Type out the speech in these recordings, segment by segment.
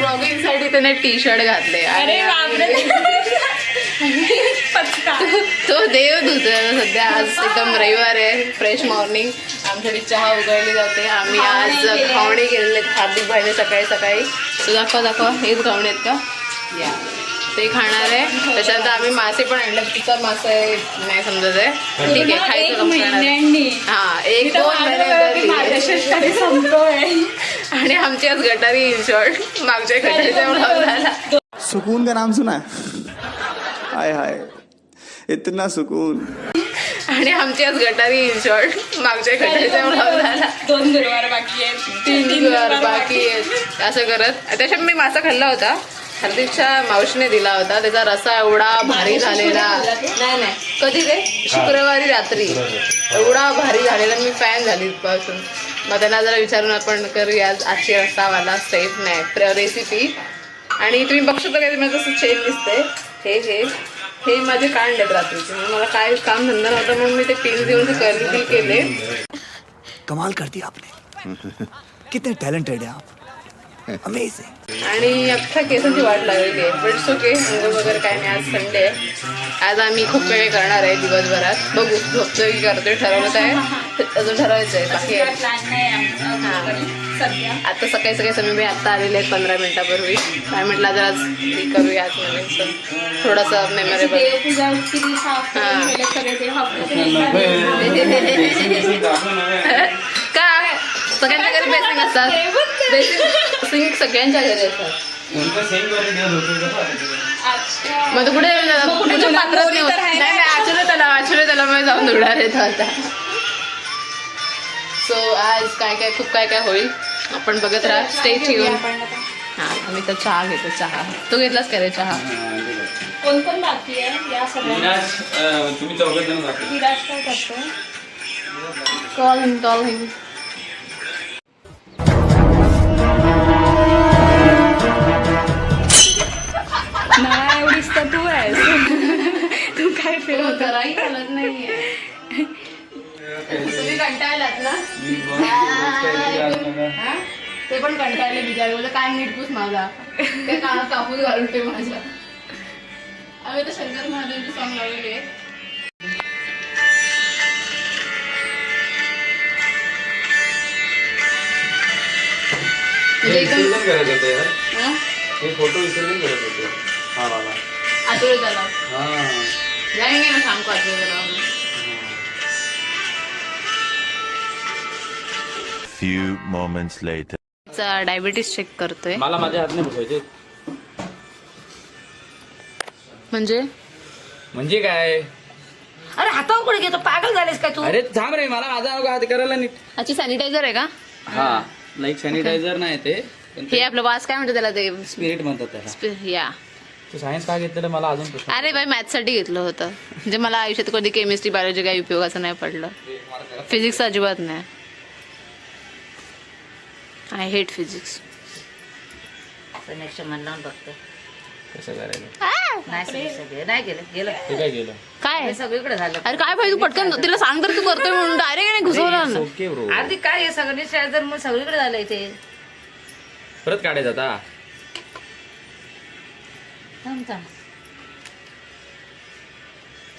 Blogging साठी त्याने T shirt घातले. अरे तो देव दुसऱ्या सध्या. आज एकदम रविवार आहे, फ्रेश मॉर्निंग. आमच्याकडे चहा उकळली जाते. आम्ही आज घावणे केलेले हार्दिक भाईने सकाळी सकाळी. तो दाखवा हेच घावणे आहेत का? या ते खाणार आहे. त्याच्यानंतर आम्ही मासे पण आणले. तिचा मासा आहे नाही समजत आहे, ठीक आहे खायचं कम करणार. हा 1-2 महिने संपतोय. आणि आमची आज गटारी इन शॉर्ट मागच्या गटारीचा ब्लॉग झाला. सुकून का नाम सुना? हाय हाय इतना सुकून. आणि आमची आज गटारी इन शॉर्ट मागच्या गटारीचा ब्लॉग झाला. 2 गुरुवार बाकी आहेत, 3 गुरुवार बाकी आहेत असं करत. त्याच्यात मी मासा खाल्ला होता, हार्दिकच्या मावशीने दिला होता. त्याचा रसा एवढा भारी झालेला. नाही कधी ते शुक्रवारी रात्री एवढा भारी झालेला, मी फॅन झाली पासून. मग त्यांना जरा विचारून आपण करूया आजची रस्सावाला स्टेप नाही रेसिपी. आणि तुम्ही बघू शकता काय तुम्ही कसं चेन दिसते. हे माझे कांड आहेत रात्रीचे. मला काय काम धंदा नव्हता म्हणून मी ते पिन देऊन ते कर्ली केले. कमाल कर दिया आपने. कितने टैलेंटेड है आप. अमेजिंग. आणि अख्ख्या केसांची वाट लागलेली आहे. बट सो के अंघोळ वगैरे काय नाही. आज संडे आहे. आज आम्ही खूप काही करणार आहे दिवसभरात. बघू झोपतोय की करतोय ठरवत आहे. अजून ठरवायचं आहे बाकी आहे. आता सकाळी समीर आत्ता आलेले आहेत 15 मिनिटापूर्वी. काय म्हटलं जरा करूया आज नवीन सण थोडंसं मेमोरेबल. काय सगळ्यांच्या घरी बेसिंग असतात. बेसिंग सगळ्यांच्या घरी असतात. मग तो कुठे आचुले त्याला मी जाऊन उडणार आहे आता. सो आज काय खूप काय होईल आपण बघत राहा. Stay tune. हा आम्ही तर चहा घेतो. चहा तू घेतलास का रे चहा? कोण बाकी आहे या सगळ्या? तुम्ही 4 जण बाकी. विराज काय करतोय? कॉल हिम. नाही एवढीच तर तू आहेस. तू काय फिरव कराही चालत नाहीये. तुम्ही कंटाळलात ना? ते पण कंटाळले बिचारे. बोलले काय नीट पूस माझा ते कानात कापूस घालून ते माझ्या. आम्ही तर शंकर महादेवची सॉंग लावलेली आहे. विसर्जन करत होते हे फोटो विसर्जन करत होते. हा बाबा आठवले त्याला हा जाएंगे ना शाम को. आठवले त्याला Few moments later. Diabetes check करतोय. मला माझ्या हात नाही बसवायचे. म्हणजे काय? अरे हातावर कुठे घेतो? पागल झालेस काय तू? अरे थांब रे, मला माझा हात करायला नीट. अच्छा सॅनिटायझर आहे का? हा लाईक सॅनिटायझर नाही ते, हे आपलं वास काय म्हणते त्याला? ते स्पिरिट म्हणतात त्याला. या तू सायन्स का घेतलेलं मला अजून प्रश्न. अरे बाई मॅथ्स साठी घेतलं होतं. म्हणजे मला आयुष्यात कधी केमिस्ट्री बायोलॉजी काही उपयोगाचं नाही पडलं. फिजिक्स अजिबात नाही. I hate physics. कसं करायचं नाही गेलं ते काय गेलं काय सगळीकडे झालं. अरे काय भाई तू पटकन तिला सांग तर तू करतोय म्हणून डायरेक्ट नाही घुसवलं. Okay bro. अरे काय हे सगळी जर मग सगळीकडे झालं इथे. परत काढायचं आता.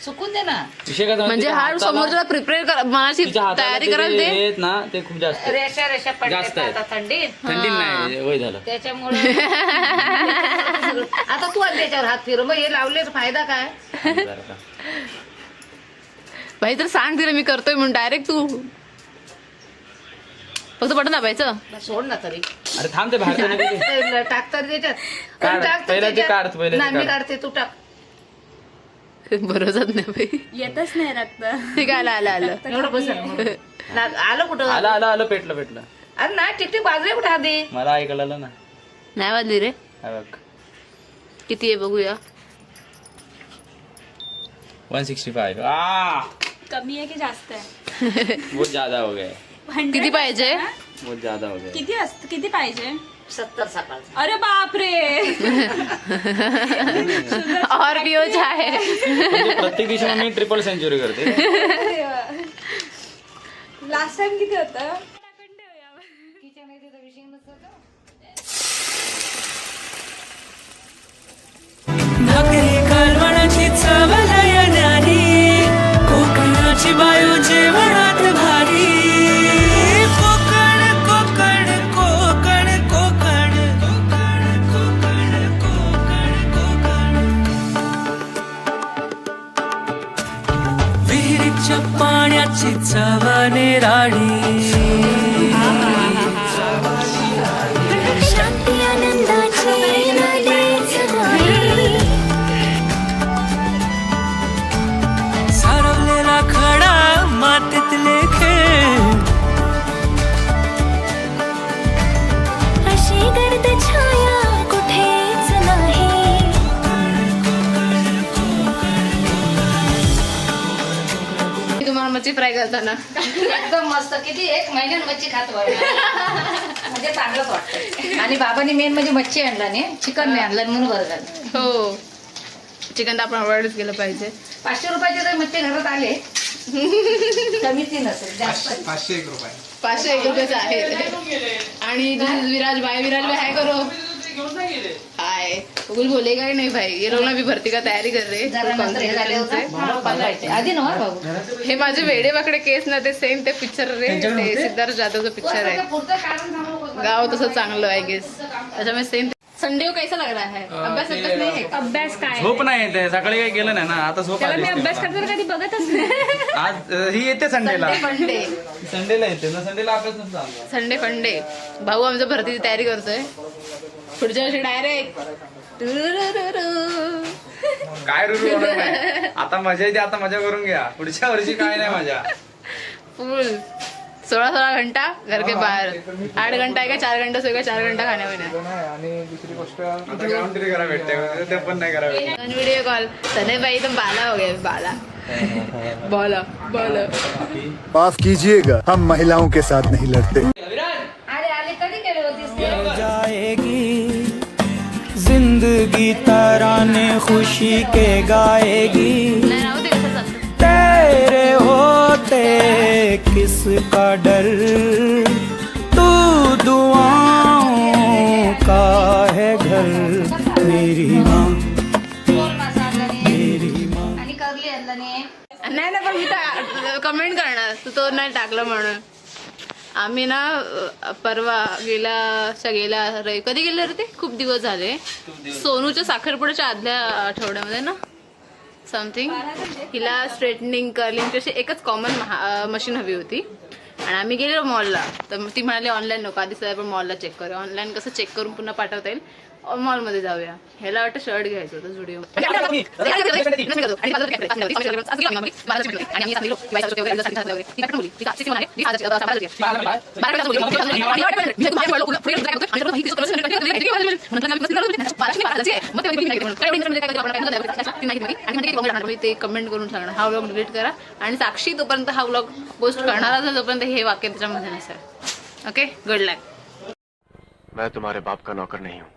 सुकून दे ना. विषय काय म्हणजे हा समोरचा प्रिपेअर कर मनाची तयारी कराल ते आहेत ना ते खूप जास्त रेषा जास्त आहेत. थंडीत नाही वय झालं त्याच्यामुळे. आता तू त्याच्यावर हात फिरव मग हे लावलेच फायदा काय? भाई तर सांग तिला मी करतोय म्हणून डायरेक्ट तू फक्त बटन दाबायचं. सोड ना तरी. अरे थांब ते बाहेर टाक तर त्याच्यात. पहिलं ते काढ पहिलं नाही मी काढते तू टाक. बरोबर नाही भाई येतच नाही रक्त. ठीक आहे. आलं एवढं बस आलं कुठं? आलं पेटलं. अरे नाही ठीक बाजू कुठे आधी मला ऐकलं ना. नाही वाजली रे. बघ किती आहे बघूया. 165. कमी आहे की जास्त आहे? बहुत ज्यादा हो गए. 100 किती पाहिजे? बहुत ज्यादा हो गए. किती पाहिजे? 70 सकाळ. अरे बापरे. और भी हो जाए. म्हणजे प्रत्येक दिवशी मग मी 3 सेंचुरी करते. लास्ट टाइम किती होतं? ना एकदम मस्त. किती एक महिन्यात मच्छी खातो म्हणजे चांगलंच वाटतं. आणि बाबांनी मेन म्हणजे मच्छी आणला नाही, चिकन नाही आणलं म्हणून बरं झालं. हो चिकन तर आपण अवॉइडच केलं पाहिजे. 500 रुपयाचे तर मच्छी घरात आले कमीच नसेल जास्त. 501 रुपये 501 रुपयाचं आहे. आणि विराज भाई हाय करो. हाय कुछ बोलेगा ही नहीं भाई. ये लोग ना भी भरती का तयारी कर रहे जरा नंतर हे झाले होते बनवायचे आधी ना बाबू. हे माझे वेडे वाकडे केस ना ते सेम ते पिक्चर रे ते सिद्धार्थ जाधवचं पिक्चर आहे. पुढचं कारण सांगू. गाव तसं चांगलं आहे गेस त्याच्यामुळे सेम. संडे को कैसा लग रहा है? अभ्यास नाही है का? अभ्यास काय झोप नाही येते. सकाळी काही केलं नाही ना, आता झोप त्याला आली मी असते अभ्यास मला. करताना कधी बघतच नाही. आज ही येते संडेला. फंडे संडेला येते ना, संडेला अभ्यास नसतो आमचा. संडे फंडे. भाऊ आमच्या भरतीची तयारी करतोय. पुढच्या वर्षी डायरेक्ट काय रुरू होणार नाही. आता मजा येते, आता मजा करून घ्या. पुढच्या वर्षी काय नाही मजा. फुल 16 घंटा घर के बाहर. 8 घंटा है का 4 घंटा सोएगा, 4 घंटा खाने में. आणि दुसरी गोष्ट आता काम तरी करा भेटते, ते पण नाही करा भेटते. वीडियो कॉल तने भाई तुम बाला हो गए. बाला बोला बोला. माफ कीजिएगा, हम महिलाओं के साथ नहीं लड़ते. आले आले कधी केले होतीस ते? जाएगी जिंदगी तराने खुशी के गाएगी. नाही राहू दे कसं चालतं. तेरे होते किसका डर, तू दुआओं का है घर. मेरी माँ मेरी माँ. आणि करली आणला नाही. नाही ना पण मी तर कमेंट करणार तू तो नाही टाकलं म्हणून. आम्ही ना परवा गेल्या कधी गेले रे ते खूप दिवस झाले. सोनूच्या साखरपुड्याच्या आदल्या आठवड्यामध्ये ना समथिंग. हिला स्ट्रेटनिंग कर्लिंग अशी एकच कॉमन मशीन हवी होती. आणि आम्ही गेलो मॉलला. तर ती म्हणाली ऑनलाईन नको, आधी सगळं आपण मॉलला चेक करूया. ऑनलाईन कसं चेक करून पुन्हा पाठवता येईल. मॉलमध्ये जाऊया. ह्याला वाटतं शर्ट घ्यायचं होतं जुडिओ. ते कमेंट करून सांगणार हा व्लॉग डिलीट करा. आणि साक्षी तोपर्यंत हा व्लॉग पोस्ट करणार असेल तोपर्यंत हे वाक्य त्याच्यामध्ये नसेल. ओके गुड लक. मैं तुम्हारे बाप का नौकर नहीं हूँ.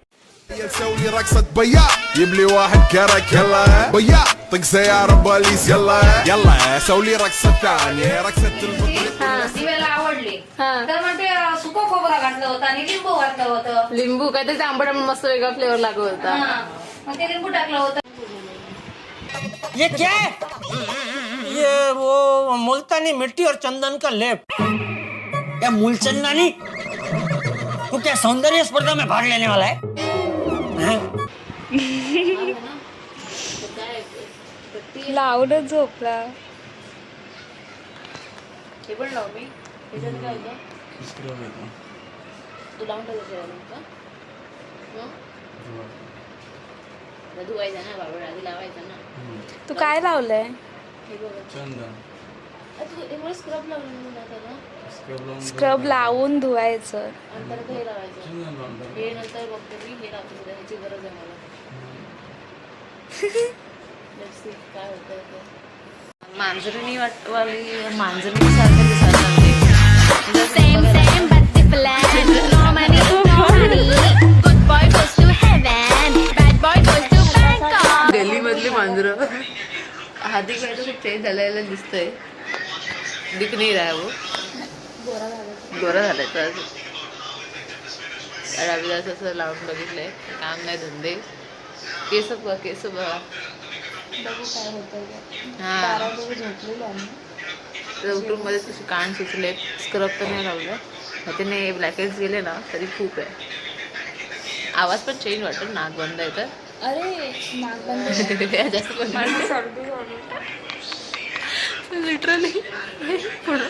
نسوي رقصة بيا جيب لي واحد كرك يلا بيا طق سيارة بوليس يلا يلا سوي رقصة ثانية رقصة البطل. दिव्याला आवडली तर म्हणते सुका खोबरा घातलं होतं आणि लिंबू घातलं होतं. लिंबू काय त्याचा आंबट मस्त वेगळा फ्लेवर लागत होता. मग ते लिंबू टाकलं होतं. ये क्या है? ये वो मुल्तानी मिट्टी और चंदन का लेप. क्या मूलचंदानी? तू क्या सौंदर्य स्पर्धा में भाग लेने वाला है? लावलं झोपला. हे पण लाव मी. त्याच्यात काय होतं तू लावून टाकायचं धुवायचा ना बाबा आधी लावायचा ना. तू काय लावलंय? हे बघा तू स्क्रब लावलं ना. स्क्रब लावून धुवायचं. आणि परत हे लावायचं. हे नंतर बघते मी हे लावते सध्या ह्याची गरज आहे मला. काय होतं मांजरीनी वाली मांजरी सारखं दिसायला दिल्ली मधली मांजरं आधी काय तर खूप चेंज झालेला दिसतंय. दिख नाही रहा वो गोरा झालाय तर रविदास असं लावून बघितलंय. काम नाही धंदे. केस बघा हा उठून मध्ये तसे कान सुचले. स्क्रब तर नाही लावलं. त्याने ब्लॅकेट्स गेले ना तरी खूप आहे. आवाज पण चेंज वाटेल. नाक बंद आहे तर जास्त लिटरली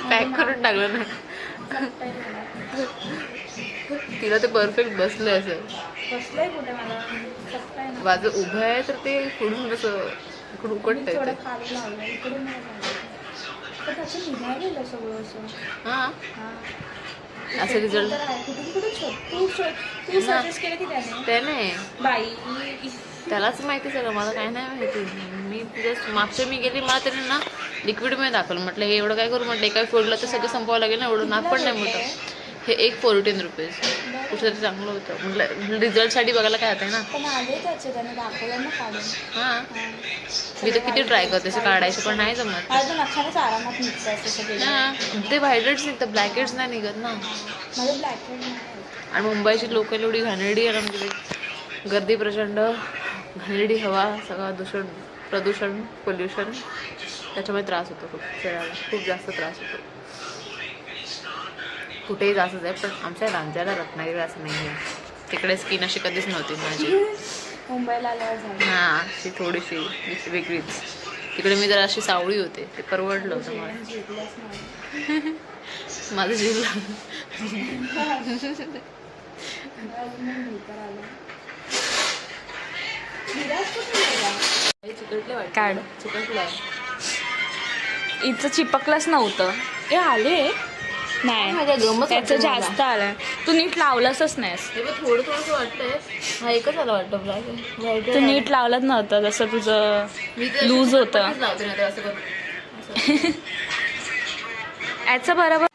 पॅक करून टाकलं ना. तिला ते परफेक्ट बसलंय असं. माझं उभं आहे तर ते पुढून कसं इकडून उकडतंय ते. हा असं रिझल्ट तू सजेस्ट केलं की त्याने त्याने बाई त्यालाच माहिती सगळं, मला काय नाही माहिती. मी जस्ट मागच्या मी गेली, मला त्याने ना लिक्विडमध्ये दाखवलं. म्हटलं हे एवढं काय करू, म्हटलं एका फोडलं तर सगळं संपवावं लागेल ना, एवढं नाक पण नाही मोठं. हे एक 14 रुपीज कुठं चांगलं होतं. म्हटलं रिझल्टसाठी बघायला काय होतं ना. पण आले त्याचे, त्याने दाखवलं ना काढून. हां मी तर किती ट्राय करते असं काढायचं, पण नाही जमत. माझं नखानेच आरामात निघतं असं सगळं. हां ते व्हायलेट्स निघतं, ब्लॅकेट्स नाही निघत ना. माझं ब्लॅकेट नाही. आणि मुंबईची लोकल एवढी घाणेरडी आहे ना, म्हणजे गर्दी प्रचंड, घाणेरडी हवा, सगळं प्रदूषण पोल्युशन, त्याच्यामुळे त्रास होतो खूप शरीराला, खूप जास्त त्रास होतो. कुठेही जास्तच आहे, पण आमच्या रांजाला रत्नागिरी असं नाही आहे. तिकडे स्किन अशी कधीच नव्हती माझी. मुंबईला आल्यावर झालं. हां अशी थोडीशी वेगळीच. तिकडे मी जरा अशी सावळी होते, ते परवडलं होतं मला. जिंकलंच नाही. माझं जीव लागलं. चिकटले वाटतं. काढ. चिकटलं आहे. इथं चिपकलंच नव्हतं. हे आले माझ्या नाही, गमच त्याचं वाटतं जास्त आलंय. तू नीट लावलंसच नाहीस. हे बघ थोडं थोडंसं वाटतंय. हा एकच आला वाटतं ब्लॅक. तू नीट लावलंच नव्हतं, जसं तुझं मी तर लूज होतं. लावते ना, ते असं करून. याचं बरोबर